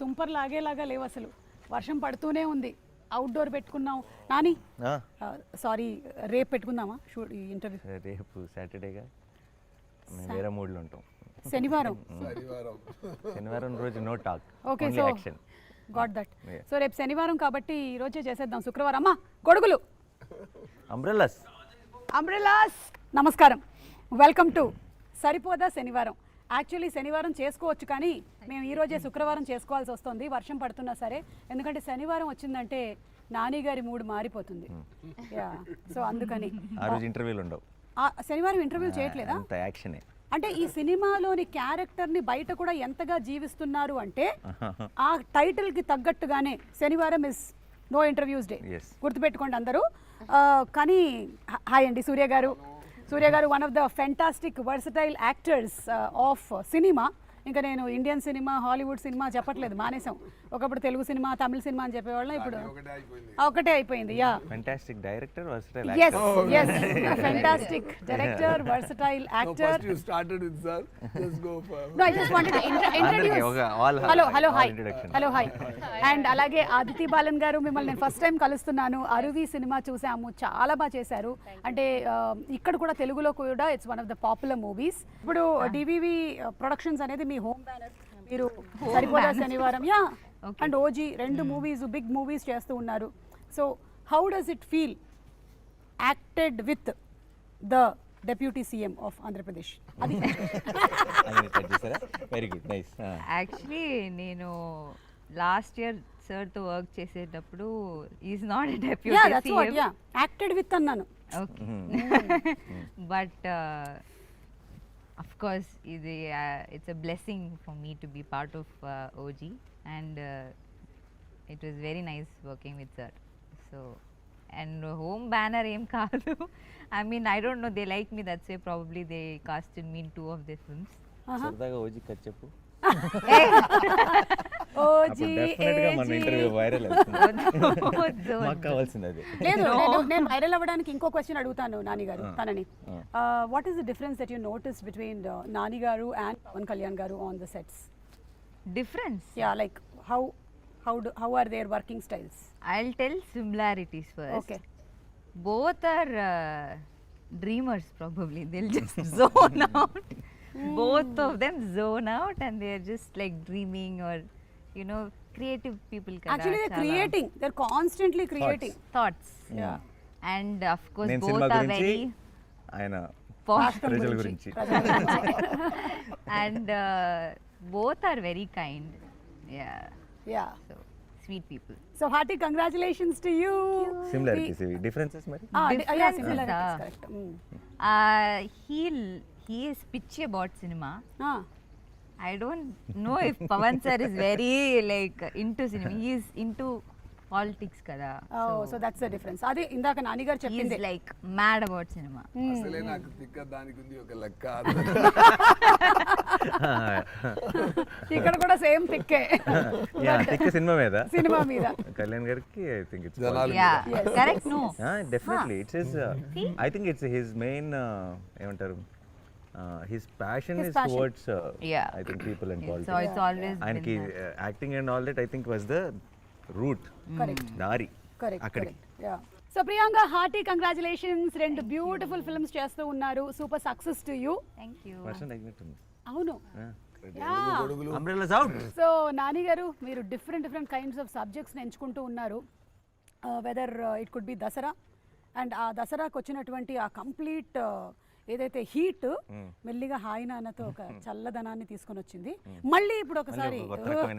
తుంపర్ లాగేలాగా లేవు అసలు. వర్షం పడుతూనే ఉంది. అవుట్డోర్ పెట్టుకున్నాం నాని. సారీ, రేపు పెట్టుకుందామా ఇంటర్వ్యూ? రేపు సాటర్డేగా, మేము వేరే మూడ్లో ఉంటాం. శనివారం శనివారం రోజు no talk, okay. Only so action. Got that. So రేపు శనివారం కాబట్టి ఈ రోజే చేసేద్దాం. శుక్రవారం అమ్మా గొడుగులు, అంబ్రెల్లాస్. అంబ్రెలాస్. నమస్కారం, welcome to Saripodhaa Sanivaaram. Actually శనివారం చేసుకోవచ్చు, కానీ మేము ఈరోజే శుక్రవారం చేసుకోవాల్సి వస్తుంది వర్షం పడుతున్నా సరే. ఎందుకంటే శనివారం వచ్చిందంటే నాని గారి మూడ్ మారిపోతుంది. యా, సో అందుకని ఆ రోజు ఇంటర్వ్యూలు ఉండవు. శనివారం ఇంటర్వ్యూ చేయట్లేదా? అంత యాక్షనే. అంటే ఈ సినిమాలోని క్యారెక్టర్ని బయట కూడా ఎంతగా జీవిస్తున్నారు అంటే ఆ టైటిల్కి తగ్గట్టుగానే శనివారం ఇస్ నో ఇంటర్వ్యూస్ డే. గుర్తుపెట్టుకోండి అందరూ. కానీ హాయ్ అండి సూర్య గారు. సూర్య గారు one of the fantastic versatile actors of cinema. ఇంకా నేను ఇండియన్ సినిమా, హాలీవుడ్ సినిమా చెప్పట్లేదు, మానేసాం. ఒకప్పుడు తెలుగు సినిమా, తమిళ సినిమా అని చెప్పేవాళ్ళం, ఇప్పుడు ఒకటే అయిపోయింది. Yeah, fantastic director, versatile yes yes fantastic director, versatile actor. First you started with sir, just go for No, I just wanted to introduce. Hello hi. Hello hi. And అలాగే Aditi balun గారు, మిమ్మల్ని నేను first time కలుస్తున్నాను. Aruvi cinema చూసాము, చాలా బాగా చేశారు. అంటే ఇక్కడ కూడా తెలుగులో కూడా it's one of the popular movies. ఇప్పుడు డివివి ప్రొడక్షన్స్ అనేది మీ హోమ్ బ్యానర్. మీరు సరిపోదా శనివారం, యా, అండ్ ఓజీ రెండు మూవీస్, బిగ్ మూవీస్ చేస్తూ ఉన్నారు. So how does it feel acted with the deputy CM of Andhra Pradesh? అది వెరీ గుడ్, నైస్. యాక్చువల్లీ నేను last year sir తో వర్క్ చేసేటప్పుడు is not a deputy CM, acted with అన్నాను. But of course it's a blessing for me to be part of OG, and it was very nice working with sir. So and home banner em kaadu. I mean, I don't know, they like me, that's why probably they casted me in 2 of their films. సరదాగా OG కథ చెప్పు. OG డెఫినెట్గా మన interview viral అవుతుంది. మాకు కావాల్సింది అది. లేదు, నేను వైరల్ అవ్వడానికి ఇంకో క్వశ్చన్ అడుగుతాను నాని గారు తనని. What is the difference that you notice between Nani గారు అండ్ పవన్ కళ్యాణ్ గారు on the sets? Difference? Yeah, like how are their working styles? I'll tell similarities first. Okay. Both are dreamers probably. They'll just zone out. Both of them zone out and they're just like dreaming, or you know, creative people kada. Actually they're creating, they're constantly creating thoughts. Yeah. And of course నేను both cinema are గురించి, very ఆయన positive. ప్రజల గురించి. And both are very kind. Yeah. Yeah. So sweet people. So hearty congratulations to you. Similarities, difference మరి. Yeah, similarities, correct. He is pitchy about cinema. Ah. I don't know if Pavan sir is very like into cinema. He is into politics kada. Oh, so that's the difference. Adi indaka Nani garu He is cheppindi. like mad about cinema. అసలే నాకు తిక్క దానికి ఉంది ఒక లెక్క. ఇక్కడ కూడా same తిక్కే. Yeah, తిక్క సినిమా మీద, సినిమా మీద కళ్యాణ్ గారికి I think it's Yeah. Correct? No. Definitely it's his, I think it's his main ఏమంటారు, his passion His is passion. towards Yeah. I think people and So politics. it's always And been that. acting and all that I think was the route. Correct. దారి correct అక్కడికి. Correct. Yeah, so Priyanka, hearty congratulations. రెండు beautiful films చేస్తూ ఉన్నారు. Super success to you. Thank you. వర్షం తగ్గినట్టుంది. అవును. Umbrellas out. So Nani గారు, మీరు different kinds of సబ్జెక్ట్స్ని ఎంచుకుంటూ ఉన్నారు. Whether it could be Dasara, and ఆ దసరాకు వచ్చినటువంటి ఆ కంప్లీట్ ఏదైతే హీట్ మెల్లిగా హాయి నాన్నతో ఒక చల్లదనాన్ని తీసుకొని వచ్చింది. మళ్ళీ ఇప్పుడు ఒకసారి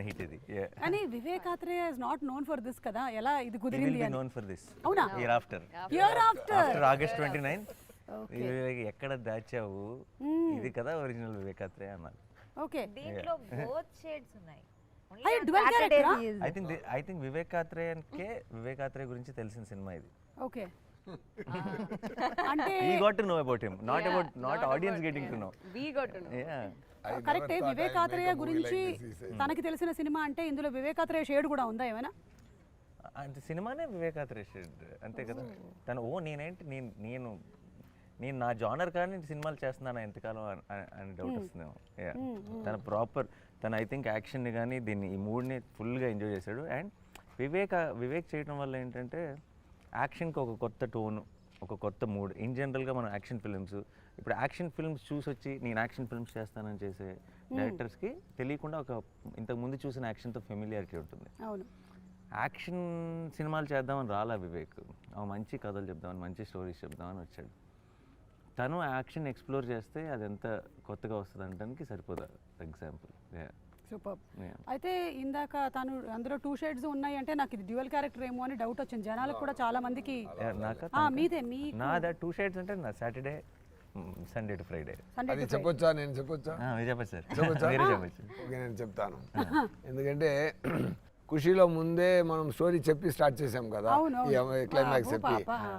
హిట్ ఇది. కానీ Vivek Athreya is not known for this కదా, ఎలా ఇది కుదిరింది అని? known for this. అవునా? Year after August 29 ఎక్కడ దాచావు, ఇది కదా ఒరిజినల్ వివేకాత్రే అన్నారు. ఓకే. దీంట్లో both shades ఉన్నాయి. అయ్యో, dual character ఆ? I think వివేకాత్రే గురించి తెలిసిన సినిమా ఇది. ఓకే. అంటే We got to know about him, not audience getting to know. We got to know. Yeah. కరెక్టే. వివేకాత్రేయ గురించి తనకి తెలిసిన సినిమా అంటే ఇందులో వివేకాత్రేయ షేడ్ కూడా ఉందా ఏమైనా? అంటే సినిమానే వివేకాత్రే షేడ్ అంతే కదా. తను నేను నా జానర్ కానీ సినిమాలు చేస్తున్నాను ఎంతకాలం అని డౌట్ వస్తుందేమో. తన ప్రాపర్ తను ఐ థింక్ యాక్షన్ని కానీ దీన్ని ఈ మూడ్ని ఫుల్గా ఎంజాయ్ చేశాడు. అండ్ వివేక్ చేయడం వల్ల ఏంటంటే యాక్షన్కి ఒక కొత్త టోను, ఒక కొత్త మూడ్. ఇన్ జనరల్గా మనం యాక్షన్ ఫిల్మ్స్, ఇప్పుడు యాక్షన్ ఫిల్మ్స్ చూసి వచ్చి నేను యాక్షన్ ఫిల్మ్స్ చేస్తానని చేసే డైరెక్టర్స్కి తెలియకుండా ఒక ఇంతకు ముందు చూసిన యాక్షన్తో ఫెమిలియారిటీ ఉంటుంది. అవును. యాక్షన్ సినిమాలు చేద్దామని రాలా వివేక్, మంచి కథలు చెప్దామని, మంచి స్టోరీస్ చెప్దామని వచ్చాడు. తను యాక్షన్ ఎక్స్ప్లోర్ చేస్తే అది ఎంత కొత్తగా వస్తుంది అనడానికి సరిపోదా ఎగ్జాంపుల్. సూపర్. అయితే ఇందాక తను అందులో 2 షేడ్స్ ఉన్నాయి అంటే నాకు ఇది డ్యూయల్ క్యారెక్టర్ ఏమో అని డౌట్ వచ్చింది జనాలకు కూడా, చాలా మందికి. మీదే మీ నాదా 2 షేడ్స్ అంటే నా సాటర్డే సండే టు ఫ్రైడే. అది చెప్పొచ్చా? నేను చెప్పొచ్చా? చెప్పచ్చు సార్, చెప్పొచ్చా? మీరే చెప్పచ్చు. ఓకే, నేను చెప్తాను. ఎందుకంటే ఖుషీలో ముందే మనం స్టోరీ చెప్పి స్టార్ట్ చేసాం కదా, ఈ క్లైమాక్స్ చెప్పి.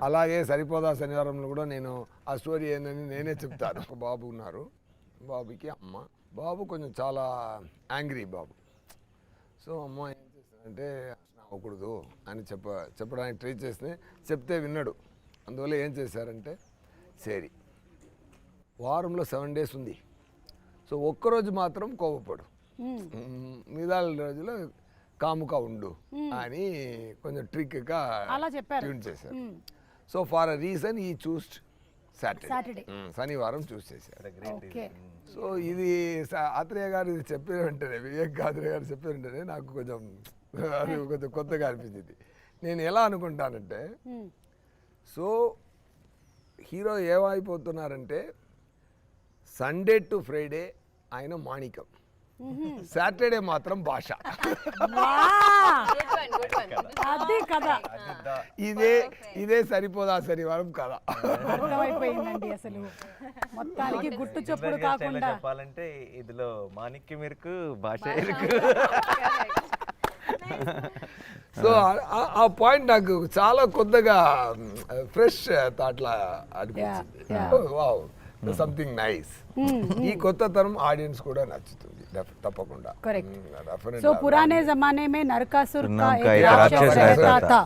అలాగే సరిపోదా శనివారంలో కూడా నేను ఆ స్టోరీ ఏందని నేనే చెప్తాను. ఒక బాబు ఉన్నారు, బాబుకి అమ్మ. బాబు కొంచెం చాలా యాంగ్రీ బాబు. సో అమ్మ ఏం చేస్తానంటే అవ్వకూడదు అని చెప్పడానికి ట్రై చేస్తే చెప్తే విన్నాడు. అందువల్ల ఏం చేశారంటే, సరే వారంలో 7 days ఉంది, సో ఒక్కరోజు మాత్రం కోపపడు, మిగతా రోజులో కాముగా ఉండు అని కొంచెం ట్రిక్గా ట్యూన్ చేశారు. సో ఫార్ అ రీజన్ ఈ చూస్డ్ సాటర్డే, శనివారం చూస్ చేశారు. సో ఇది ఆత్రేయ గారు ఇది చెప్పిన వెంటనే, వివేక్ ఆత్రేయ గారు చెప్పిన వెంటనే నాకు కొంచెం అది కొంచెం కొత్తగా అనిపించింది. నేను ఎలా అనుకుంటానంటే, సో హీరో ఏమైపోతున్నారంటే సండే టు ఫ్రైడే ఆయన మాణికం, సాటర్డే మాత్రం భాష. అదే కదా, ఇదే సరిపోదా శనివారం కదా. అర్థమైపోయిందండి. అసలు మొత్తానికి గుట్టు చప్పుడు కాకుండా చెప్పాలంటే ఇదిలో మాణిక్యం ఇరుకు, భాష ఇరుకు. సో ఆ పాయింట్ నాకు చాలా కొత్తగా ఫ్రెష్ థాట్లా అనిపించింది. Wow, something nice. ఈ కొత్త తరం ఆడియన్స్ కూడా నచ్చుతుంది తప్పకుండా. करेक्ट. सो पुराने जमाने में नरकासुर का एक राक्षस रहता था,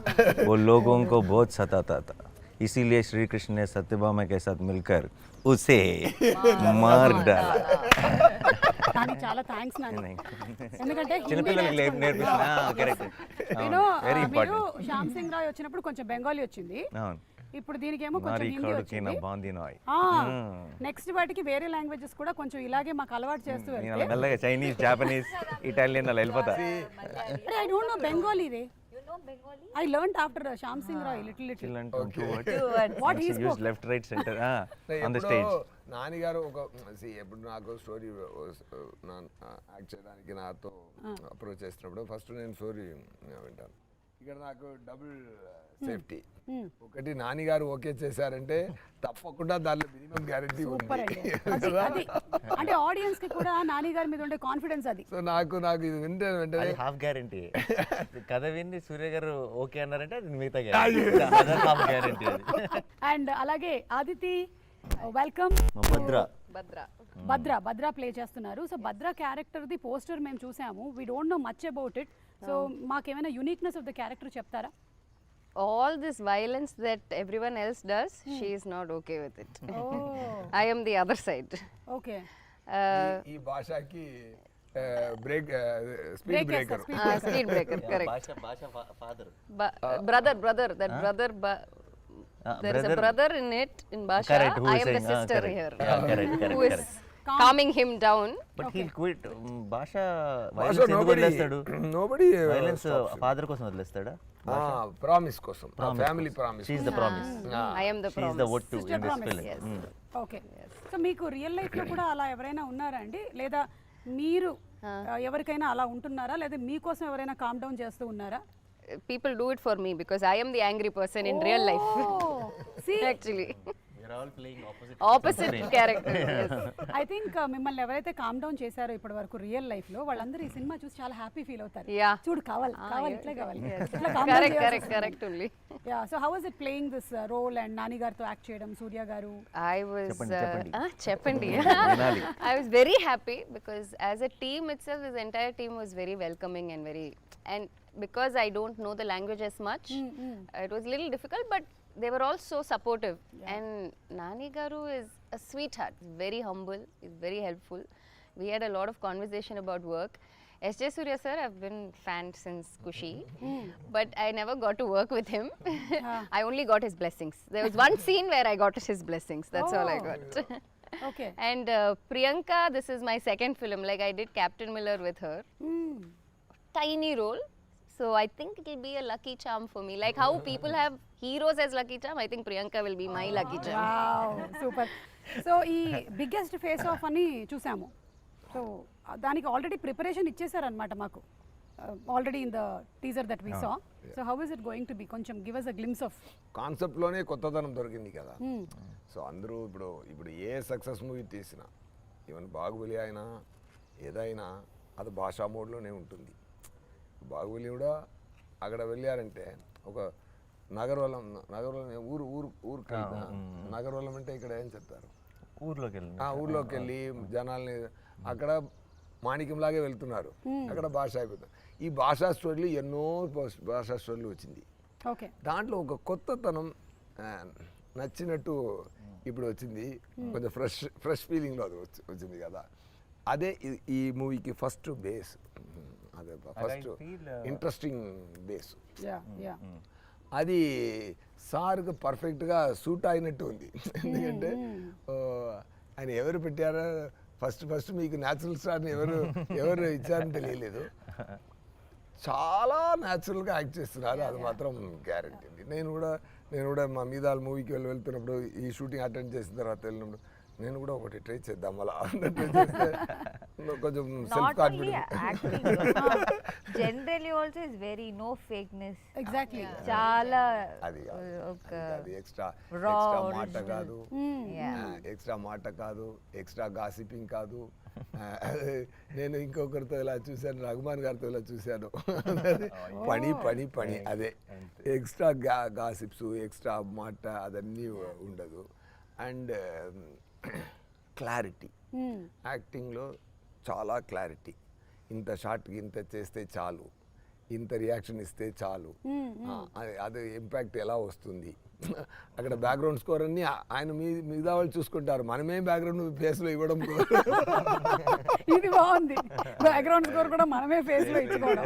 वो लोगों को बहुत सताता था, इसीलिए श्री कृष्ण ने सत्यभामा के साथ मिलकर उसे मार डाला. కానీ చాలా థ్యాంక్స్ నాని, ఎందుకంటే చిన్నపిల్లలకి నేర్పిస్తున్నా. కరెక్ట్, వెరీ మీరు ఇంపార్టెంట్. శ్యామ్ సింగ్ రాయ్ వచ్చినప్పుడు కొంచెం బెంగాలీ వచ్చింది, అవును. ఇప్పుడు దీనికేమో కొంచెం హిందీ వచ్చింది. నెక్స్ట్ వాటికి వేరే లాంగ్వేజెస్ కూడా కొంచెం ఇలాగే మాకు అలవాటు చేస్తూ వెళ్తే మెల్లగా చైనీస్, జాపనీస్, ఇటాలియన్ అలా వెళ్ళిపోతా. I don't know Bengali ray. I learned after Shyam Singh Roy little. What he spoke. Left, right, center on the stage. Nani గారు ఒక ఎప్పుడు నాకు స్టోరీ యాక్ట్ చేయడానికి నాతో అప్రోచ్ చేసినప్పుడు ఫస్ట్ నేను స్టోరీ వింటాను. ఇక్కడ నాకు డబుల్ సేఫ్టీ. ఒకటి నాని గారు ఓకే చేశారంటే తప్పకుండా దానిలో మినిమం గ్యారెంటీ ఉంది. అంటే ఆడియన్స్ కి కూడా నాని గారి మీద ఉండే కాన్ఫిడెన్స్ అది. సో నాకు ఇది వెంటనే హాఫ్ గ్యారెంటీ. కథ విని సూర్య గారు ఓకే అన్నారంటే అది మిగతా గ్యారెంటీ. అండ్ అలాగే ఆదితి, వెల్కమ్. భద్ర ప్లే చేస్తున్నారు. So Bhadra character the poster మేము చూసాము. We don't know much about it. So మాకేమైనా యూనిక్నెస్ ఆఫ్ ద క్యారెక్టర్ చెప్తారా? All this violence that everyone else does, she is not okay with it. I am the other side. Okay. ఈ భాషకి break speed breaker. Speed breaker, correct. భాష father. Brother, that brother. There is a brother in it, in Basha. Correct, I am the sister here. Correct. Who is calming him down. But he'll quit. భాష violence ఎందుకు వదిలేస్తాడు? Nobody violence father కోసం వదిలేస్తాడా? Promise కోసం, family promise. She is the promise. I am the she is the what to in this film. Okay. So మీకు real life లో కూడా అలా ఎవరైనా ఉన్నారా అండి, లేదా మీరు ఎవరికైనా అలా ఉంటున్నారా, లేదా మీకోసం ఎవరైనా కామ్ డౌన్ చేస్తూ ఉన్నారా? People do it for me because I am the angry person in real life. See, actually. We are all playing opposite character. Yes. I think మిమ్మల్ని ఎవరైతే కామ్ డౌన్ చేశారో ఇప్పటి వరకు రియల్ లైఫ్ లో, వాళ్ళందరూ ఈ సినిమా చూసి చాలా హ్యాపీ ఫీల్ అవుతారు. Yeah. చూడు కావాలి ఇట్లా కావాలి. Correct only. Yeah. So how was it playing this role and Nani గారితో యాక్ట్ చేయడం, సూర్య గారు? I was చెప్పండి. వినాలి. I was very happy because as a team itself, this entire team was very welcoming and because I don't know the language as much, it was a little difficult, but they were all so supportive. And Nani Garu is a sweetheart. He's very humble, he's very helpful. we had a lot of conversation about work. S.J. Surya sir, I've been fan since Kushi, but I never got to work with him. I only got his blessings. There was one scene where I got his blessings. That's all I got. Okay And Priyanka, this is my second film. Like I did Captain Miller with her. Tiny role. So I think it will be a lucky charm for me. Like how people have heroes as lucky charm, I think Priyanka will be my lucky charm. Wow super. So ఈ biggest face off అని చూసాము. So దానికి already preparation ఇచ్చేసారనమాట మాకు already in the teaser that we saw. So how is it going to be, కొంచెం give us a glimpse of. కాన్సెప్ట్లోనే కొత్తదనం దొరికింది కదా. సో అందరూ ఇప్పుడు ఏ సక్సెస్ మూవీ తీసినా, ఈవెన్ బాహుబలి అయినా ఏదైనా అది భాషా మోడ్లోనే ఉంటుంది. బాహుబలి కూడా అక్కడ వెళ్ళారంటే ఒక నగరవలం ఊరికి నగరవలం అంటే ఇక్కడ ఏం చెప్తారు, ఊర్లోకి వెళ్ళి జనాల్ని అక్కడ మాణిక్యంలాగే వెళ్తున్నారు, అక్కడ భాష అయిపోతుంది. ఈ భాషా స్టోరీలు ఎన్నో భాషా స్టోరీలు వచ్చింది. ఓకే, దాంట్లో ఒక కొత్తతనం నచ్చినట్టు ఇప్పుడు వచ్చింది. కొంచెం ఫ్రెష్ ఫీలింగ్లో అది వచ్చింది కదా. అదే ఈ మూవీకి ఫస్ట్ బేస్, అదే ఫస్ట్ ఇంట్రెస్టింగ్ బేస్. అది సార్కి పర్ఫెక్ట్గా సూట్ అయినట్టు ఉంది. ఎందుకంటే ఆయన ఎవరు పెట్టారో ఫస్ట్ మీకు న్యాచురల్ స్టార్ని ఎవరు ఇచ్చారని తెలియలేదు. చాలా న్యాచురల్గా యాక్ట్ చేస్తున్నారు, అది మాత్రం గ్యారంటీ అండి. నేను కూడా మా మీద మూవీకి వెళ్తున్నప్పుడు ఈ షూటింగ్ అటెండ్ చేసిన తర్వాత వెళ్ళినప్పుడు నేను కూడా ఒకటి ట్రై చేద్దాం అలా ట్రై చేస్తే కొంచెం self confidence. Generally also is very no fakeness. Exactly, చాలా అది ఒక ఎక్స్ట్రా మాట కాదు, ఎక్స్ట్రా మాట కాదు, ఎక్స్ట్రా గాసిపింగ్ కాదు. నేను ఇంకొకరితో ఇలా చూశాను, రఘుమాన్ గారితో ఇలా చూశాను. పని పని పని, అదే ఎక్స్ట్రా గాసిప్స్, ఎక్స్ట్రా మాట అదన్నీ ఉండదు. అండ్ క్లారిటీ, యాక్టింగ్లో చాలా క్లారిటీ. ఇంత షార్ట్కి ఇంత చేస్తే చాలు, ఇంత రియాక్షన్ ఇస్తే చాలు, అది ఇంపాక్ట్ ఎలా వస్తుంది. అక్కడ బ్యాక్గ్రౌండ్ స్కోర్ అన్ని ఆయన మిగతా వాళ్ళు చూసుకుంటారు, మనమే బ్యాక్గ్రౌండ్ ఫేస్లో ఇవ్వడం. ఇది బాగుంది, బ్యాక్గ్రౌండ్ స్కోర్ కూడా మనమే ఫేస్లో ఇచ్చుకోవడం.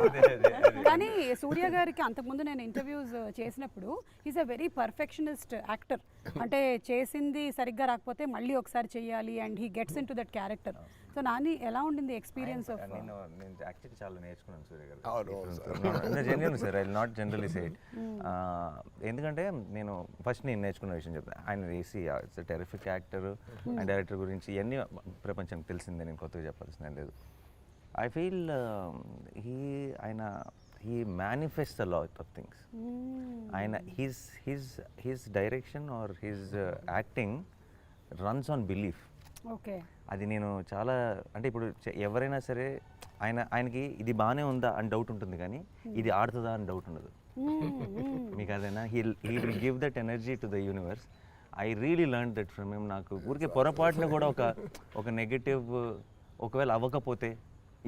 కానీ సూర్య గారికి అంతకుముందు నేను ఇంటర్వ్యూస్ చేసినప్పుడు is a very perfectionist actor. అంటే చేసింది సరిగ్గా రాకపోతే మళ్ళీ ఒకసారి చెయ్యాలి, and he gets in to that character. So Nani ఎలా ఉండింది ఎక్స్పీరియన్స్ ఆఫ్? నేను యాక్చువల్లీ చాలా నేర్చుకున్నాను సూర్య గారు. Genuine sir, I will not generally say it. ఎందుకంటే నేను ఫస్ట్ నేర్చుకున్న విషయం చెప్తాను. ఆయన EC it's terrific actor and director గురించి ఇవన్నీ ప్రపంచానికి తెలిసిందే, నేను కొత్తగా చెప్పాల్సిందే లేదు. I feel he manifests a lot of things. ఆయన his direction or his acting runs on belief. Okay, అది నేను చాలా, అంటే ఇప్పుడు ఎవరైనా సరే ఆయనకి ఇది బాగానే ఉందా అని డౌట్ ఉంటుంది, కానీ ఇది ఆడుతుందా అని డౌట్ ఉండదు. మీకు అదేనా, he will give that energy to the universe. I really learn that from him. నాకు ఊరికే పొరపాటున కూడా ఒక నెగటివ్ ఒకవేళ అవ్వకపోతే,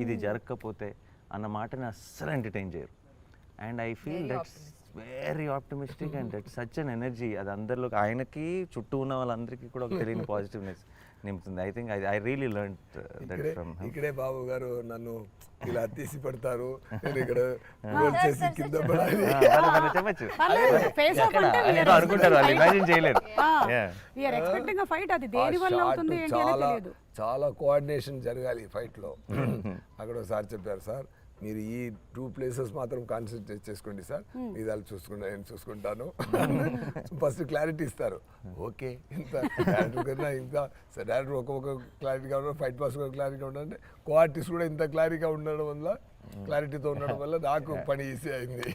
ఇది జరగకపోతే అన్న మాటని అస్సలు ఎంటర్టైన్ చేయరు. And I feel that's very optimistic and that's such an energy. అది అందరిలో, ఆయనకి చుట్టూ ఉన్న వాళ్ళందరికీ కూడా ఒక తెలియని పాజిటివ్నెస్ నింపుతుంది. I think I really learn that from him. ఇక్కడే బాబు గారు నన్ను ఇలా తీసి పెడతారు, నేను ఇక్కడ గోల్ చేసి కింద పడాలి చెప్పచ్చు అనుకుంటారు, వాళ్ళు ఇమాజిన్ చేయలేరు. చాలా కోఆర్డినేషన్ జరగాలి ఫైట్లో. అక్కడ ఒకసారి చెప్పారు, సార్ మీరు ఈ 2 places మాత్రం కాన్సన్ట్రేట్ చేసుకోండి సార్, ఇదాలు నేను చూసుకుంటాను. ఫస్ట్ క్లారిటీ ఇస్తారు. ఓకే, ఇంత డైరెక్టర్ కన్నా ఇంకా డైరెక్టర్ ఒక్కొక్క క్లారిటీగా ఉండడం, ఫైట్ పాస్ కూడా క్లారిటీగా ఉండాలంటే కో-ఆర్టిస్ట్ కూడా ఇంత క్లారిటీగా ఉండడం వల్ల, క్లారిటీతో ఉండడం వల్ల నాకు పని ఈజీ అయింది.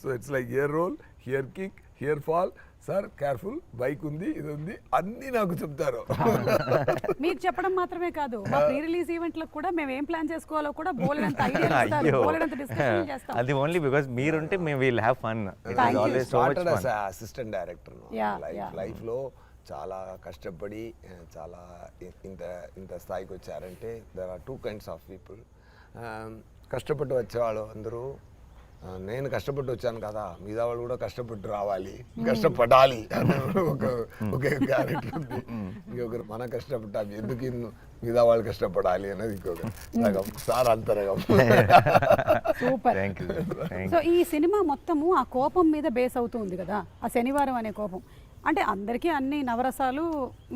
So it's like here roll, here kick, here fall, sir careful, bike ఉంది, ఇది ఉంది, అన్నీ నాకు చెప్తారు. మీకు చెప్పడం మాత్రమే కాదు, మా ప్రీ రిలీజ్ ఈవెంట్లకు కూడా మేము ఏం ప్లాన్ చేసుకోవాలో కూడా బోలెడంత ఐడియా ఇస్తారు, బోలెడంత డిస్కషన్ చేస్తాం. అది ఓన్లీ బికాజ్ మీరుంటే మేము will have fun. It is always so much fun. Assistant director లైఫ్లో చాలా కష్టపడి చాలా ఇంత స్థాయికి వచ్చారంటే there are 2 kinds of people. కష్టపడి వచ్చేవాళ్ళు అందరూ, నేను కష్టపడి వచ్చాను కదా, మిగతా వాళ్ళు కూడా కష్టపడి రావాలి, కష్టపడాలి అనే ఒక క్యారెక్టర్ ఉంది. ఇంకొకరు మనం కష్టపడ్డాం, ఎందుకు మిగతా వాళ్ళు కష్టపడాలి అనేది ఇంకొక రకం, సార్ అంతరకం. సూపర్. Thank you. సో ఈ సినిమా మొత్తము ఆ కోపం మీద బేస్ అవుతుంది కదా, ఆ శనివారం అనే కోపం. అంటే అందరికీ అన్ని నవరసాలు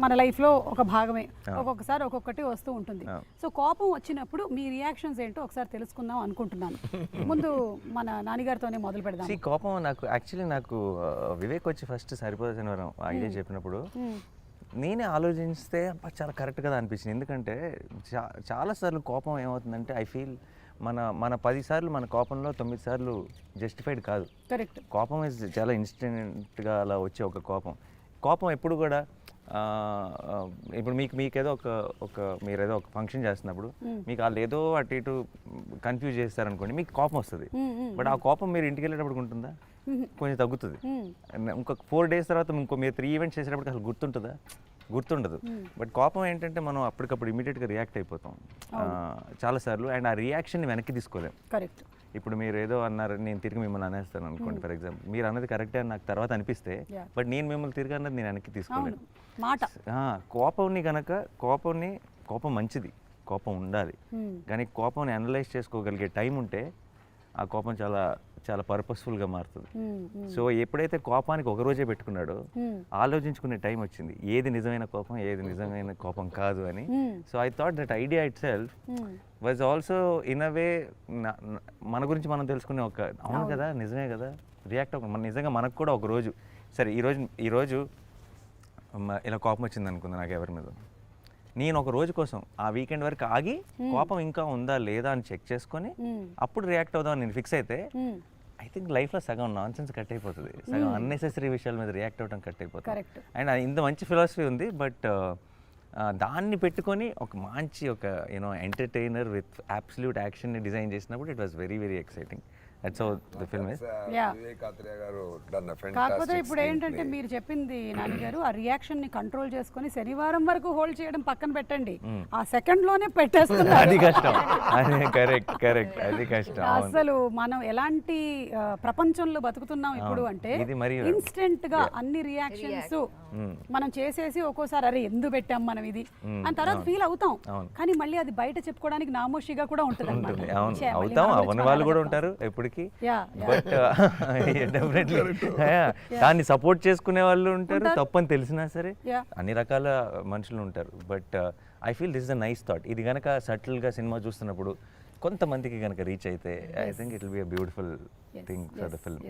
మన లైఫ్లో ఒక భాగమే, ఒక్కొక్కసారి ఒక్కొక్కటి వస్తూ ఉంటుంది. సో కోపం వచ్చినప్పుడు మీ రియాక్షన్స్ ఏంటో ఒకసారి తెలుసుకుందాం అనుకుంటున్నాను. ముందు మన నాన్నగారితోనే మొదలు పెడదాం. కోపం నాకు యాక్చువల్లీ నాకు వివేక్ వచ్చి ఫస్ట్ సరిపోదా శనివారం ఐడియా చెప్పినప్పుడు నేనే ఆలోచిస్తే అబ్బా చాలా కరెక్ట్ కదా అనిపించింది. ఎందుకంటే చాలాసార్లు కోపం ఏమవుతుందంటే ఐ ఫీల్ మన 10 సార్లు మన కోపంలో 9 సార్లు జస్టిఫైడ్ కాదు. కరెక్ట్. కోపం ఇస్ చాలా ఇన్స్టెంట్గా అలా వచ్చే ఒక కోపం ఎప్పుడు కూడా ఇప్పుడు మీకేదో మీరేదో ఒక ఫంక్షన్ చేస్తున్నప్పుడు మీకు వాళ్ళు ఏదో అటు ఇటు కన్ఫ్యూజ్ చేస్తారనుకోండి, మీకు కోపం వస్తుంది. బట్ ఆ కోపం మీరు ఇంటికి వెళ్ళేటప్పుడు ఉంటుందా? కొంచెం తగ్గుతుంది. ఇంకొక 4 days తర్వాత మీరు 3 ఈవెంట్స్ చేసేటప్పుడు అసలు గుర్తుండదు. బట్ కోపం ఏంటంటే మనం అప్పటికప్పుడు ఇమీడియట్గా రియాక్ట్ అయిపోతాం చాలాసార్లు, అండ్ ఆ రియాక్షన్ని వెనక్కి తీసుకోలేం. కరెక్ట్. ఇప్పుడు మీరు ఏదో అన్నారు, నేను తిరిగి మిమ్మల్ని అనేస్తాను అనుకోండి ఫర్ ఎగ్జాంపుల్, మీరు అన్నది కరెక్టే అని నాకు తర్వాత అనిపిస్తే, బట్ నేను మిమ్మల్ని తిరిగి అన్నది నేను వెనక్కి తీసుకోలేను. కోపం మంచిది, కోపం ఉండాలి, కానీ కోపంని అనలైజ్ చేసుకోగలిగే టైం ఉంటే ఆ కోపం చాలా చాలా పర్పస్ఫుల్గా మారుతుంది. సో ఎప్పుడైతే కోపానికి ఒక రోజే పెట్టుకున్నాడో ఆలోచించుకునే టైం వచ్చింది, ఏది నిజమైన కోపం ఏది నిజమైన కోపం కాదు అని. So I thought that idea itself was also in a way మన గురించి మనం తెలుసుకునే ఒక అవును కదా నిజమే కదా రియాక్ట్ అవ్వ నిజంగా మనకు కూడా ఒక రోజు సరే ఈరోజు ఇలా కోపం వచ్చింది అనుకుంది నాకు ఎవరి మీద, నేను ఒక రోజు కోసం ఆ వీకెండ్ వరకు ఆగి కోపం ఇంకా ఉందా లేదా అని చెక్ చేసుకొని అప్పుడు రియాక్ట్ అవుదాం నేను ఫిక్స్ అయితే ఐ థింక్ లైఫ్లో సగం నాన్ సెన్స్ కట్ అయిపోతుంది, సగం అన్నెసెసరీ విషయాల మీద రియాక్ట్ అవ్వడం కట్ అయిపోతుంది. అండ్ ఇంత మంచి ఫిలాసఫీ ఉంది, బట్ దాన్ని పెట్టుకొని ఒక మంచి ఒక ఎంటర్టైనర్ విత్ అబ్సల్యూట్ యాక్షన్ని డిజైన్ చేసినప్పుడు it was very very exciting. That's how the film is. కాకపోతే ఇప్పుడు ఏంటంటే మీరు చెప్పింది నాన్నగారు, ఆ రియాక్షన్ ని కంట్రోల్ చేసుకొని శనివారం వరకు హోల్డ్ చేయడం పక్కన పెట్టండి, ఆ సెకండ్ లోనే పెట్టేస్తున్నారు. అది కష్టం. కరెక్ట్ అది కష్టం. అసలు మనం ఎలాంటి ప్రపంచంలో బతుకుతున్నాం ఇప్పుడు అంటే ఇన్స్టెంట్ గా అన్ని రియాక్షన్స్ మనం చేసేసి ఒక్కోసారి అరే ఎందుకు పెట్టాం మనం ఇది అని తర్వాత ఫీల్ అవుతాం, కానీ మళ్ళీ అది బయట చెప్పుకోవడానికి నామోషిగా కూడా ఉంటుంది అన్నమాట. వాళ్ళు కూడా ఉంటారు ఎప్పటికీ, బట్ డెఫినెట్లీ దాన్ని సపోర్ట్ చేసుకునే వాళ్ళు ఉంటారు, తప్పని తెలిసినా సరే అన్ని రకాల మనుషులు ఉంటారు. But I feel this is a nice thought. ఇది కనుక సటిల్గా సినిమా చూస్తున్నప్పుడు కొంతమందికి కనుక రీచ్ అయితే I think it will be a beautiful thing for the film.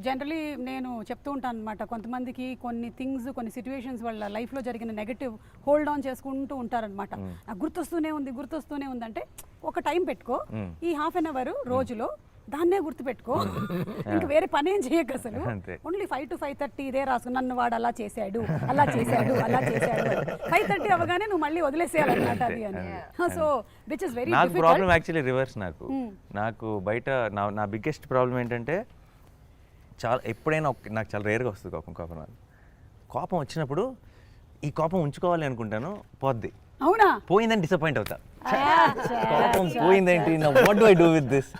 Generally నేను చెప్తూ ఉంటాను అనమాట, కొంతమందికి కొన్ని థింగ్స్ కొన్ని సిచ్యువేషన్స్ వాళ్ళ లైఫ్లో జరిగిన నెగటివ్ హోల్డ్ ఆన్ చేసుకుంటూ ఉంటారనమాట. నాకు గుర్తొస్తూనే ఉంది అంటే ఒక టైం పెట్టుకో, ఈ హాఫ్ అన్ అవర్ రోజులో దాన్నే గుర్తుపెట్టుకో, ఇంక వేరే పని ఏం చేయక అసలు ఓన్లీ 5 to 5:30 ఇదే రాసు, నన్ను వాడు అలా చేశాడు 5:30 అవగానే నువ్వు మళ్ళీ వదిలేసేయాలన్నమాట అది అని. సో విచ్ ఇస్ వెరీ నాకు ప్రాబ్లం యాక్చువల్లీ రివర్స్. నాకు బయట నా బిగ్గెస్ట్ ప్రాబ్లం ఏంటంటే ఎప్పుడైనా నాకు చాలా రేర్గా వస్తుంది కోపం వచ్చినప్పుడు ఈ కోపం ఉంచుకోవాలి అనుకుంటాను, పోద్ది. అవునా? పోయిందని డిసప్పాయింట్ అవుతా, కోపం పోయిందేంటి, what do I do with this,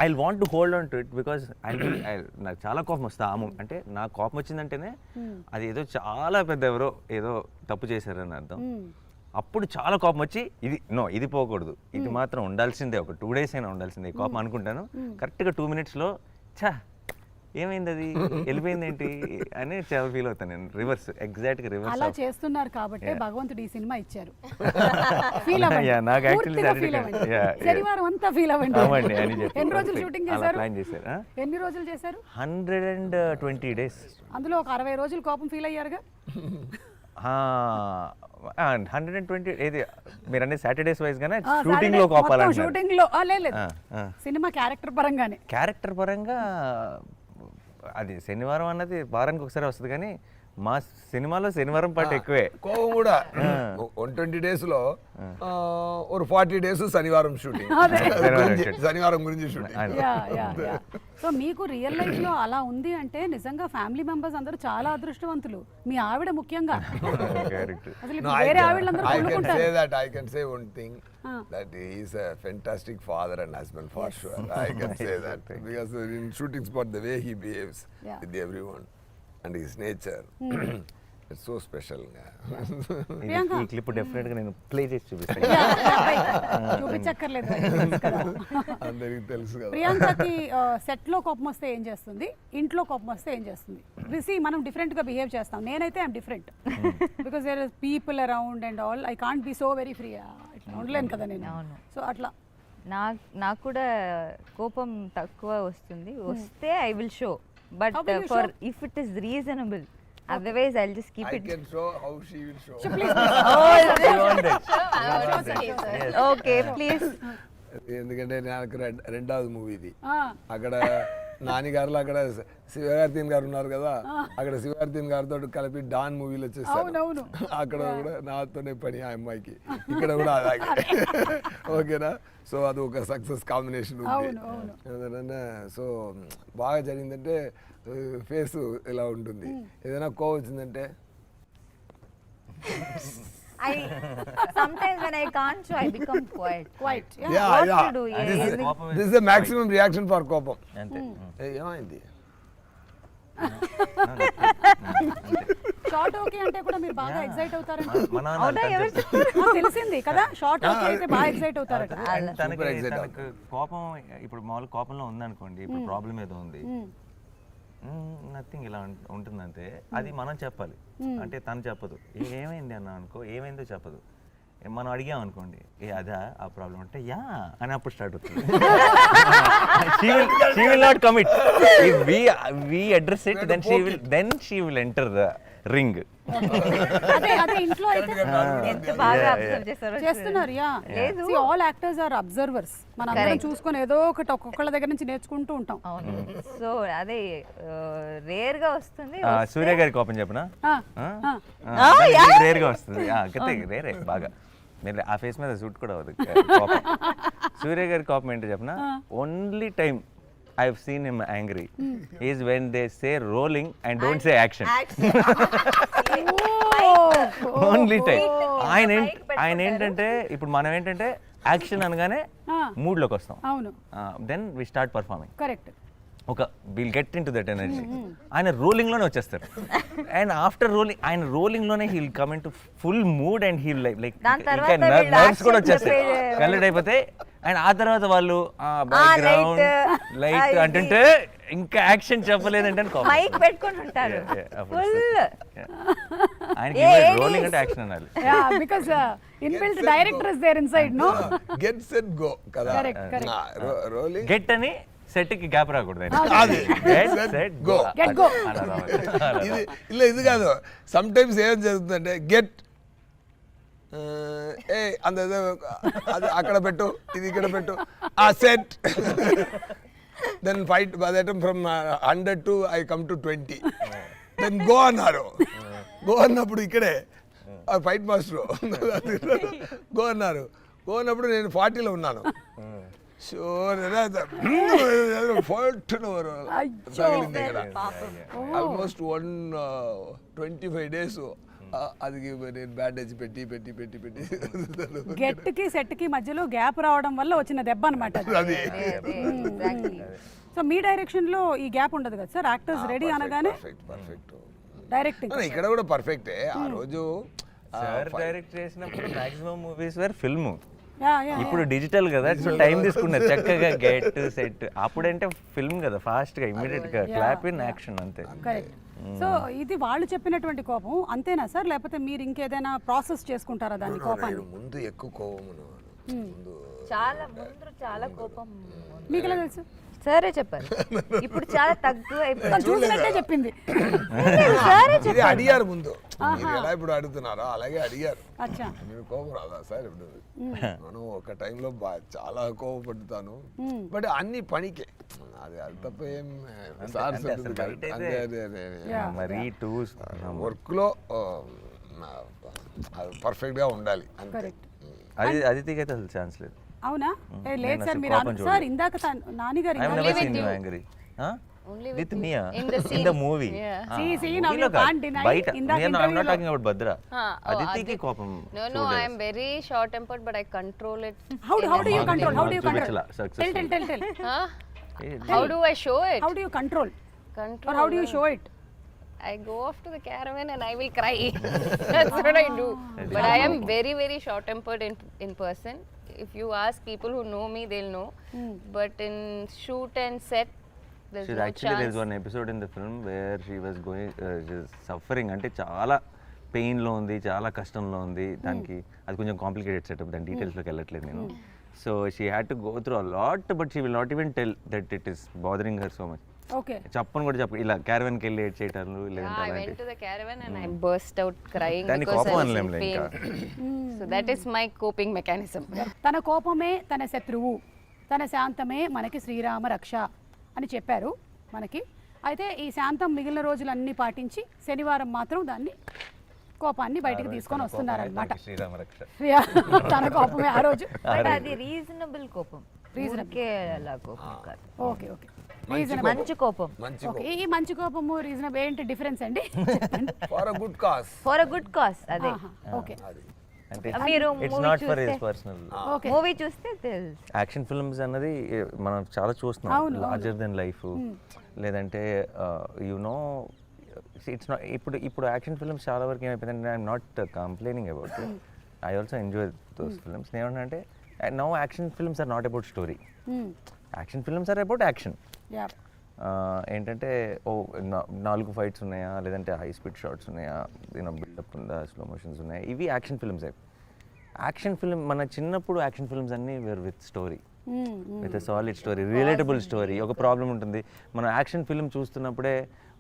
I want to hold on to it because నాకు చాలా కోపం వస్తా. అంటే నాకు కోపం వచ్చిందంటేనే అది ఏదో చాలా పెద్ద ఎవరో ఏదో తప్పు చేశారని అర్థం. అప్పుడు చాలా కోపం వచ్చి ఇది పోకూడదు, ఇది మాత్రం ఉండాల్సిందే, ఒక 2 days అయినా ఉండాల్సిందే కోపం అనుకుంటాను. కరెక్ట్గా 2 minutes ఏమైంది అది వెళ్ళిపోయింది ఏంటి అని చాలా ఫీల్ అవుతాను నేను. రివర్స్, ఎగ్జాక్ట్గా రివర్స్. అలా చేస్తున్నారు కాబట్టి భగవంతుడు ఈ సినిమా ఇచ్చారు. శనివారం అంతా ఫీల్ అవ్వండి. ఎన్ని రోజులు షూటింగ్ చేశారు? 120 days. అందులో ఒక 60 రోజులు కోపం ఫీల్ అయ్యారుగా. 120 ఏది మీరు అనే సాటర్డేస్ వైజ్ గానే షూటింగ్ లో కోపాలంటారు? షూటింగ్ లో లేదు, సినిమా క్యారెక్టర్ పరంగా అది శనివారం అన్నది వారానికి ఒకసారి వస్తుంది, కానీ మా సినిమాలో శనివారం పాటు ఎక్కువే కోపం కూడా. 120 days లో ఒక 40 days శనివారం షూటింగ్, శనివారం గురించి షూటింగ్. సో మీకు రియల్ లైఫ్ లో అలా ఉంది అంటే నిజంగా ఫ్యామిలీ మెంబర్స్ అందరూ చాలా అదృష్టవంతులు, మీ ఆవిడ ముఖ్యంగా. వేరే ఆవిడలందరూ I can say one thing, that he is a fantastic father and husband for sure. I can say that because in shooting spot the way he behaves with everyone and his nature, so special. ఈ clip definite గా నేను play చేసి చూపిస్తాను. చూపించక్కర్లేదు. అందరికి తెలుసు కదా. ప్రియాంకకి set లో కోపం వస్తే ఏం చేస్తుంది, ఇంట్లో కోపం వస్తే ఏం చేస్తుంది? రిసి మనం డిఫరెంట్ గా బిహేవ్ చేస్తాం. నేనైతే I'm different because there is people around and all. I can't be so very free. ఇట్లా ఉండలేను కదా నేను. సో అట్లా నాకు కూడా కోపం తక్కువ వస్తే I will show, but will you for show? If it is reasonable, otherwise I just keep I it. can show how she will show. Okay please. ఎందుకంటే నాకు రెండవది మూవీ ఇది. అక్కడ నానిగారులో అక్కడ శివకార్తీన్ గారు ఉన్నారు కదా, అక్కడ శివకార్తీన్ గారితో కలిపి డాన్ మూవీలో వచ్చేసాను. అక్కడ కూడా నాతోనే పని ఆ అమ్మాయికి, ఇక్కడ కూడా అలాగే. ఓకేనా? సో అది ఒక సక్సెస్ కాంబినేషన్ ఉంది. సో బాగా జరిగిందంటే ఫేస్ ఇలా ఉంటుంది. ఏదైనా కోవ్ వచ్చిందంటే Sometimes when I can't show, I become quiet. Yeah, What yeah. to do? This is the maximum reaction for కోపం. అంతే. ఏమైంది? షార్ట్ ఓకే అంటే కూడా మీరు బాగా ఎక్సైట్ అవుతారంట. మా నాన్న తెలిసింది కదా, షార్ట్ ఓకే అయితే బాగా ఎక్సైట్ అవుతారట. తనకు కోపం ఇప్పుడు మామూలు కోపంలో ఉందనుకోండి, ఇప్పుడు ప్రాబ్లం ఏదో ఉంది, నథింగ్ ఇలా ఉంటుందంటే అది మనం చెప్పాలి. అంటే తను చెప్పదు. ఏమైంది అన్న అనుకో, ఏమైందో చెప్పదు. మనం అడిగాం అనుకోండి, అదా ఆ ప్రాబ్లం అంటే యా అని అప్పుడు స్టార్ట్ అవుతుంది. she will not commit. If we address it, then she will enter the ring. అదే ఇంట్లో అయితే ఎంత బాగా అబ్జర్వ్ చేస్తారో చేస్తున్నారు. యా లేదు, ఆల్ యాక్టర్స్ ఆర్ అబ్జర్వర్స్. మనం అందరం చూసుకొని ఏదో ఒకటి ఒక్కొక్కళ్ళ దగ్గర నుంచి నేర్చుకుంటూ ఉంటాం. సో అదే రేర్ గా వస్తుంది. సూర్య గారి కోపం చెప్పనా? రేర్ గా వస్తుంది. రేరే బాగా. మీరు ఆ ఫేస్ మీద సూట్ కూడా అవ్వదు కోపం. సూర్య గారి కోపం ఏంటో చెప్పనా? Only time I have seen him angry is when they say rolling and don't say action. Only time. ఆయన ఏంటంటే ఇప్పుడు మనం ఏంటంటే యాక్షన్ అనగానే మూడ్ లోకి వస్తాం. అవును. Then we start performing. Correct. ఒక will get into that energy. ఆయన రోలింగ్ లోనే వచ్చేస్తారు. అండ్ ఆఫ్టర్ రోలింగ్, ఆయన రోలింగ్ లోనే he'll come into full mood and he'll like ఇంకా నర్వ్స్ కూడా వచ్చేస్తాయి, కలెక్ట్ అయిపోతాయి. అండ్ ఆ తర్వాత వాళ్ళు బ్యాక్గ్రౌండ్ లైట్ అంటుంటే ఇంకా యాక్షన్ చెప్పలేదంటే మైక్ పెట్టుకొని ఉంటారు ఫుల్. ఆయనకి రోలింగ్ అంటే యాక్షన్ అనాలి. Yeah because inbuilt director is there inside. No get set go కదా. కరెక్ట్. రోలింగ్ గెట్ అని సెట్ కి గ్యాప్ రాకూడదు. ఇది కాదు. సమ్ టైమ్స్ ఏం జరుగుతుందంటే గెట్ అంత అది అక్కడ పెట్టు, ఇది ఇక్కడ పెట్టు, ఆ set. Then fight by that from 100 to I come to 20. Then go అన్నారు. గో అన్నప్పుడు ఇక్కడే ఫైట్ మాస్టర్ గో అన్నారు. గో అన్నప్పుడు నేను 40లో ఉన్నాను. ఆల్మోస్ట్ 125 days అది నేను బ్యాండేజ్ పెట్టి పెట్టి పెట్టి పెట్టి గెట్ కి సెట్ కి మధ్యలో గ్యాప్ రావడం వల్ల వచ్చిన దెబ్బ అన్నమాట అది. సో మీ డైరెక్షన్ లో ఈ గ్యాప్ ఉండదు కదా సార్? యాక్టర్స్ రెడీ అనగానే పర్ఫెక్ట్ డైరెక్టింగ్ ఇక్కడ కూడా పర్ఫెక్టే. ఆ రోజు సార్ డైరెక్ట్ చేసినప్పుడు మాక్సిమం మూవీస్ వేర్ ఫిల్మ్. ఇప్పుడు ఇప్పుడు డిజిటల్ కదా, సో టైం తీసుకున్నారు చక్కగా గెట్ సెట్. అప్పుడంటే ఫిల్మ్ కదా, ఫాస్ట్ గా ఇమీడియట్ గా క్లాప్ ఇన్ యాక్షన్ అంతే. కరెక్ట్. సో ఇది వాళ్ళు చెప్పినటువంటి కోపం అంతేనా సార్, లేకపోతే మీరు ఇంకేదైనా ప్రాసెస్ చేసుకుంటారా దాన్ని కోపాన్ని? ముందు ఎక్కువ కోపం చాలా కోపం. మీకు ఎలా తెలుసు? సరే చెప్పారు. ఇప్పుడు చాలా తక్కువ చూసినట్టే చెప్పింది. ఇది అడిగారు ముందు, మీరు ఎలా ఇప్పుడు అడుగుతున్నారో అలాగే అడిగారు. మీరు కోపం రాదా సార్? ఇప్పుడు మనం ఒక టైంలో చాలా కోపపడుతాను, బట్ అన్ని పనికే. అది తప్ప ఏం వర్క్ లో పర్ఫెక్ట్ గా ఉండాలి అంతే. అది అదితికి అయితే అసలు ఛాన్స్ లేదు. అవునా? లేదు సార్, మీరు సార్ ఇందాక నాని గారు with Mia in the movie. See, now you can't deny. I'm not talking about Bhadra. Aditi ki kopam. No, I am very short tempered, but I control it. How do you control? Huh? How do I show it? How do you control? Or how do you show it? I go off to the caravan and I will cry. That's what I do. But I am very, very short-tempered in person. If you ask people who know me, they'll know. But in shoot and set, there's no Actually, there's chance. one episode in the film where she was going, suffering. అంటే చాలా పెయిన్లో ఉంది, చాలా కష్టంలో ఉంది. దానికి అది కొంచెం complicated setup, దాని డీటెయిల్స్లోకి వెళ్ళట్లేదు నేను. So she had to go through a lot, but she will not even tell that it is bothering her so much. Okay, చెప్పను కూడా చెప్పు, ఇలా క్యారవన్కి వెళ్ళి ఏడ్ చేయటాలు లేదంటే I went అలాంటి. to the caravan and I burst out crying దాన్ని because కోపం I was in అనలేంలే pain. ఇంకా. So that is my coping mechanism. తన కోపమే తన శత్రువు, తన శాంతమే మనకి శ్రీరామ రక్ష అని చెప్పారు మనకి. అయితే ఈ శాంతం మిగిలిన రోజులన్నీ పాటించి శనివారం మాత్రం దాన్ని కోపాన్ని బయటికి తీసుకొని వస్తున్నారనమాట. శ్రీరామ రక్ష. తన కోపమే ఆ రోజు. బట్ అది రీజనబుల్ కోపం, రీజనబుల్ అలా కోపం కాదు. ఓకే ఓకే, మంచి కోపం. మంచి ఓకే. ఈ మంచి కోపము రీజనబుల్ ఏంటి డిఫరెన్స్ అండి? For a good cause. For a good cause. అదే ఓకే, అంటే మీరు it's not for his personal. Okay. Movie చూస్తే తెలుసు. యాక్షన్ ఫిల్మ్స్ అన్నది మనం చాలా చూస్తున్నాం, లార్జర్ దెన్ లైఫ్, లేదంటే నో ఇట్స్ నాట్. ఇప్పుడు యాక్షన్ ఫిల్మ్స్ చాలా వరకు ఏమైపోయిందంటే I'm not complaining about it, I also enjoy those films. ఏమంటే now action films are not about story, action films are about action. ఏంటంటే 4 ఫైట్స్ ఉన్నాయా, లేదంటే high speed shots ఉన్నాయా, buildup ఉందా, స్లో మోషన్స్ ఉన్నాయా, ఇవి యాక్షన్ ఫిల్మ్స్. యాక్షన్ ఫిల్మ్ మన చిన్నప్పుడు యాక్షన్ ఫిల్మ్స్ అన్నీ were with story, with solid story, relatable story. ఒక ప్రాబ్లం ఉంటుంది, మనం యాక్షన్ ఫిల్మ్ చూస్తున్నప్పుడే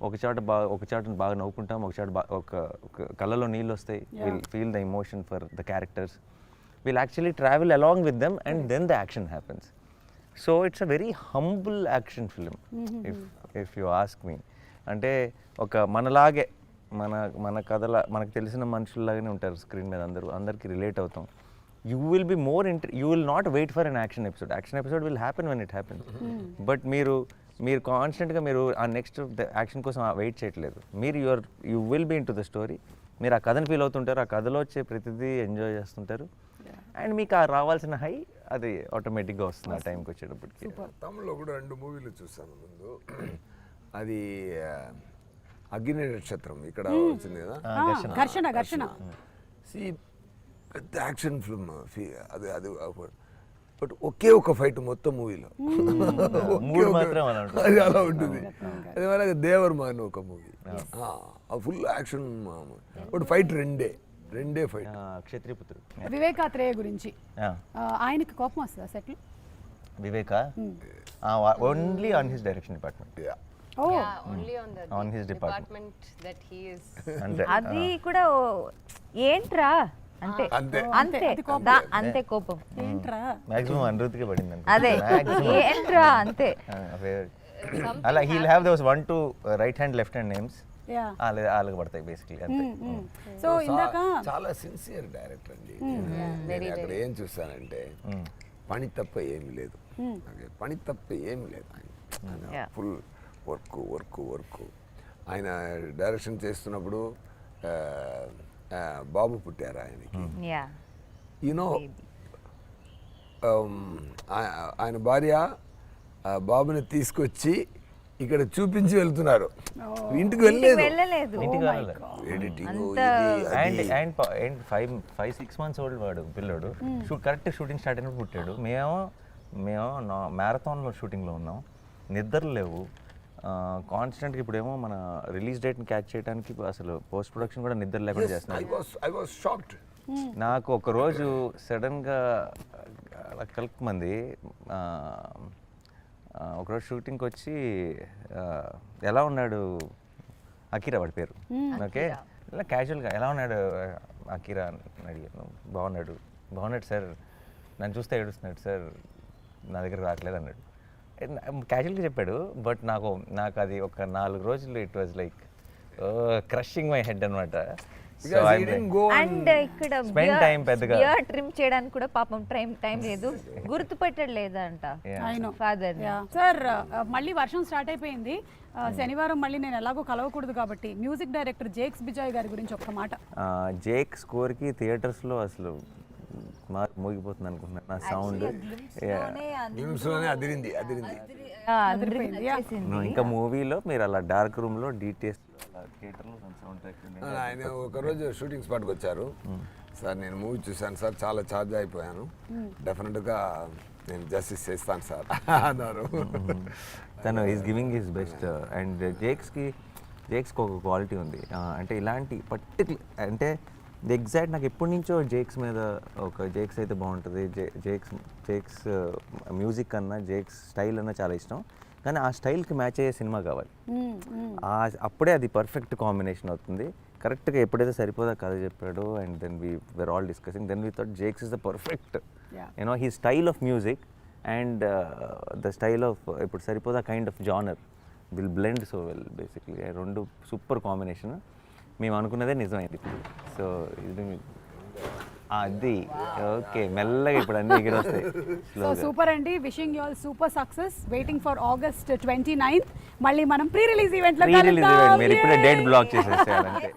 ఒక చాట బాగా నవ్వుకుంటాం, ఒక కళ్ళలో నీళ్ళు వస్తాయి, will feel the emotion for the characters, will actually travel along with them and then the action happens. So it's a very humble action film if you ask me. అంటే ఒక మనలాగే మన కథల మనకు తెలిసిన మనుషుల్లాగానే ఉంటారు స్క్రీన్ మీద, అందరికి రిలేట్ అవుతాం. You will be more you will not wait for an action episode. Action episode will happen when it happens, but మీరు కాన్స్టెంట్గా మీరు ఆ నెక్స్ట్ యాక్షన్ కోసం వెయిట్ చేయట్లేదు. మీరు you will be into the story, మీరు ఆ కథను ఫీల్ అవుతుంటారు, ఆ కథలో వచ్చే ప్రతిదీ ఎంజాయ్ చేస్తుంటారు, అండ్ మీకు ఆ రావాల్సిన హై అది ఆటోమేటిక్గా వస్తుంది ఆ టైంకి వచ్చేటప్పటికి. తమిళ్లో కూడా 2 మూవీలు చూసాను ముందు. అది అగ్ని నక్షత్రం ఇక్కడ వచ్చింది కదా, ఘర్షణ. పెద్ద యాక్షన్ ఫిల్మ్ అది బట్ ఒకే ఒక ఫైట్ మొత్తం మూవీలో, అది అలా ఉంటుంది. అదే మరి దేవర్ మాన్ ఒక movie, full action, but fight రెండే ఫైట్. క్షత్రియపుత్రుడు. వివేకాత్రేయ గురించి ఆయనకి కోపం వస్తుందా సెట్లు? వివేక only on his direction department. Yeah, only on his department that he is. అంటే అది కూడా ఏంట్రా అంటే అంతే. అంతే కోపం. ఏంట్రా మాక్సిమం అనురుతికే పడింది. అదే ఏంట్రా అంతే. అలా he'll have those 1 2 right hand left hand names, వాళ్ళకి పడతాయి బేసిక్లీ అంతే. సో ఇందాక చాలా సిన్సియర్ డైరెక్టర్ అండి. నేను అక్కడ ఏం చూస్తానంటే పని తప్ప ఏమీ లేదు, పని తప్ప ఏమీ లేదు. ఆయన ఫుల్ వర్క్. ఆయన డైరెక్షన్ చేస్తున్నప్పుడు బాబు పుట్టారు ఆయనకి. యూనో ఆయన భార్య బాబుని తీసుకొచ్చి ఇక్కడ చూపించి వెళ్తున్నారు, ఇంటికి వెళ్ళలేదు. ఎడిటింగ్ అండ్ 5-6 months ఓల్డ్ వాడు పిల్లడు, కరెక్ట్ షూటింగ్ స్టార్ట్ అయినప్పుడు పుట్టాడు. మేము మ్యారథాన్లో షూటింగ్లో ఉన్నాం, నిద్రలు లేవు కాన్స్టెంట్గా. ఇప్పుడేమో మన రిలీజ్ డేట్ని క్యాచ్ చేయడానికి అసలు పోస్ట్ ప్రొడక్షన్ కూడా నిద్ర లేకుండా చేస్తున్నారు. నాకు ఒకరోజు సడన్గా కలుపుమంది ఒకరోజు షూటింగ్కి వచ్చి ఎలా ఉన్నాడు అకీరా వాడి పేరు, ఓకే, ఇలా క్యాజువల్గా ఎలా ఉన్నాడు అకీరా అని అడిగాను. బాగున్నాడు సార్, నన్ను చూస్తే ఏడుస్తున్నాడు సార్, నా దగ్గర రావట్లేదు అన్నాడు. క్యాజువల్గా చెప్పాడు, బట్ నాకు అది ఒక 4 రోజులు it was like crushing my head అనమాట. అండ్ ఇక్కడ బియర్డ్ ట్రిమ్ చేయడానికి కూడా పాపం టైం లేదు, గుర్తుపెట్టడు లేదంట ఫాదర్. సార్ మళ్ళీ వర్షం స్టార్ట్ అయిపోయింది, శనివారం మళ్ళీ నేను ఎలాగో కలవకూడదు కాబట్టి మ్యూజిక్ డైరెక్టర్ జేక్స్ బిజాయ్ గారి గురించి ఒక్క మాట. జేక్ స్కోర్కి థియేటర్స్లో అసలు మోగిపోతుంది అనుకుంటున్నాను నా సౌండ్. నిమిషంలోనే అదిరింది. ఇంకా మూవీలో మీరు అలా డార్క్ రూమ్లో డీటెయిల్స్ థియేటర్లో సౌండ్ ట్రాక్. ఆయన ఒకరోజు షూటింగ్ స్పాట్కి వచ్చారు. సార్ నేను మూవీ చూశాను సార్, చాలా ఛార్జ్ అయిపోయాను, డెఫినెట్గా నేను జస్టిస్ చేస్తాను సార్ అన్నారు. తను is giving his best. And జేక్స్కి ఒక క్వాలిటీ ఉంది. అంటే ఇలాంటి పర్టికులర్ అంటే ఎగ్జాక్ట్ నాకు ఎప్పటి నుంచో జేక్స్ మీద ఒక జేక్స్ అయితే బాగుంటుంది, జేక్స్ మ్యూజిక్ కన్నా జేక్స్ స్టైల్ అన్నా చాలా ఇష్టం. కానీ ఆ స్టైల్కి మ్యాచ్ అయ్యే సినిమా కావాలి. అప్పుడే అది పర్ఫెక్ట్ కాంబినేషన్ అవుతుంది. కరెక్ట్గా ఎప్పుడైతే సరిపోదా కథ చెప్పాడో and then we're all discussing, then we thought Jakes is the perfect you know he style of music and the style of ఇప్పుడు Saripodhaa kind of genre will blend so well. Basically రెండు సూపర్ కాంబినేషన్. మేము అనుకున్నదే నిజమైంది. సో ఇది అది okay, మెల్లగా ఇప్పుడు అన్ని ఎగిరి వస్తాయి. సో సూపర్ అండి, wishing you all super success. Waiting for August 29th. మళ్ళీ మనం ప్రీ రిలీజ్ ఈవెంట్ లో మీరు ఇప్పుడే డేట్ బ్లాక్ చేసేసేయాలంటే